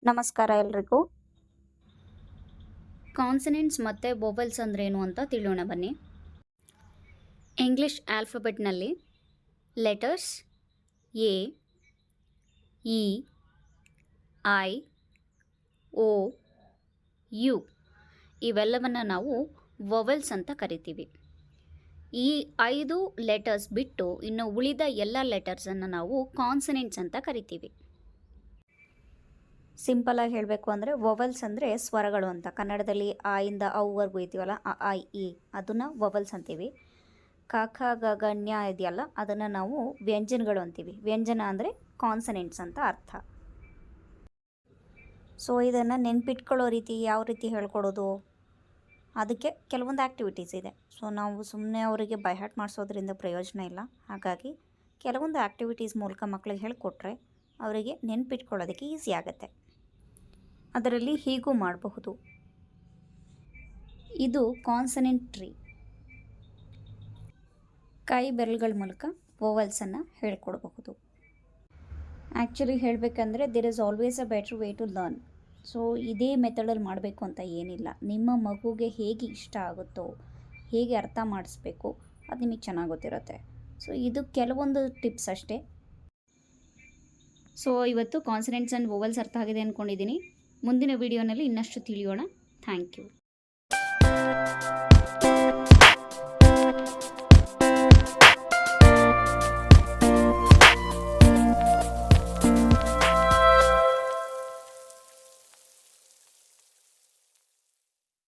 ನಮಸ್ಕಾರ ಎಲ್ರಿಗೂ. ಕಾನ್ಸನೆಂಟ್ಸ್ ಮತ್ತು ವೊವೆಲ್ಸ್ ಅಂದ್ರೇನು ಅಂತ ತಿಳಿಯೋಣ ಬನ್ನಿ. ಇಂಗ್ಲಿಷ್ ಆಲ್ಫಬೆಟ್ನಲ್ಲಿ letters A, E, I, O, U ಇವೆಲ್ಲವನ್ನು ನಾವು ವೊವೆಲ್ಸ್ ಅಂತ ಕರಿತೀವಿ. ಈ 5 ಲೆಟರ್ಸ್ ಬಿಟ್ಟು ಇನ್ನು ಉಳಿದ ಎಲ್ಲ ಲೆಟರ್ಸನ್ನು ನಾವು ಕಾನ್ಸನೆಂಟ್ಸ್ ಅಂತ ಕರಿತೀವಿ. ಸಿಂಪಲಾಗಿ ಹೇಳಬೇಕು ಅಂದರೆ ವೊವೆಲ್ಸ್ ಅಂದರೆ ಸ್ವರಗಳು ಅಂತ. ಕನ್ನಡದಲ್ಲಿ ಆ ಇಂದ ಅವ್ವರೆಗೂ ಇದ್ದೀವಲ್ಲ, ಅ ಆ ಇ ಅದನ್ನು ವೊವೆಲ್ಸ್ ಅಂತೀವಿ. ಕ ಖ ಗ ಘ ಞ ಇದೆಯಲ್ಲ ಅದನ್ನು ನಾವು ವ್ಯಂಜನಗಳು ಅಂತೀವಿ. ವ್ಯಂಜನ ಅಂದರೆ ಕಾನ್ಸನೆಂಟ್ಸ್ ಅಂತ ಅರ್ಥ. ಸೊ ಇದನ್ನು ನೆನ್ಪಿಟ್ಕೊಳ್ಳೋ ರೀತಿ ಯಾವ ರೀತಿ ಹೇಳ್ಕೊಡೋದು, ಅದಕ್ಕೆ ಕೆಲವೊಂದು ಆ್ಯಕ್ಟಿವಿಟೀಸ್ ಇದೆ. ಸೊ ನಾವು ಸುಮ್ಮನೆ ಅವರಿಗೆ ಬೈಹಾಟ್ ಮಾಡಿಸೋದ್ರಿಂದ ಪ್ರಯೋಜನ ಇಲ್ಲ. ಹಾಗಾಗಿ ಕೆಲವೊಂದು ಆ್ಯಕ್ಟಿವಿಟೀಸ್ ಮೂಲಕ ಮಕ್ಕಳಿಗೆ ಹೇಳಿಕೊಟ್ರೆ ಅವರಿಗೆ ನೆನ್ಪಿಟ್ಕೊಳ್ಳೋದಕ್ಕೆ ಈಸಿ ಆಗುತ್ತೆ. ಅದರಲ್ಲಿ ಹೀಗೂ ಮಾಡಬಹುದು. ಇದು ಕಾನ್ಸನೆಂಟ್ ಟ್ರೀ. ಕೈ ಬೆರಳುಗಳ ಮೂಲಕ ವೊವೆಲ್ಸನ್ನು ಹೇಳ್ಕೊಡಬಹುದು. ಆ್ಯಕ್ಚುಲಿ ಹೇಳಬೇಕಂದ್ರೆ there is always a better way to learn. So ಇದೇ ಮೆಥಡಲ್ಲಿ ಮಾಡಬೇಕು ಅಂತ ಏನಿಲ್ಲ. ನಿಮ್ಮ ಮಗುಗೆ ಹೇಗೆ ಇಷ್ಟ ಆಗುತ್ತೋ, ಹೇಗೆ ಅರ್ಥ ಮಾಡಿಸ್ಬೇಕು ಅದು ನಿಮಗೆ ಚೆನ್ನಾಗಿ ಗೊತ್ತಿರುತ್ತೆ. ಸೊ ಇದು ಕೆಲವೊಂದು ಟಿಪ್ಸ್ ಅಷ್ಟೇ. ಸೊ ಇವತ್ತು ಕಾನ್ಸನೆಂಟ್ಸ್ ಆ್ಯಂಡ್ ವೊವೆಲ್ಸ್ ಅರ್ಥ ಆಗಿದೆ ಅಂದ್ಕೊಂಡಿದ್ದೀನಿ. ಮುಂದಿನ ವಿಡಿಯೋನಲ್ಲಿ ಇನ್ನಷ್ಟು ತಿಳಿಯೋಣ. Thank you.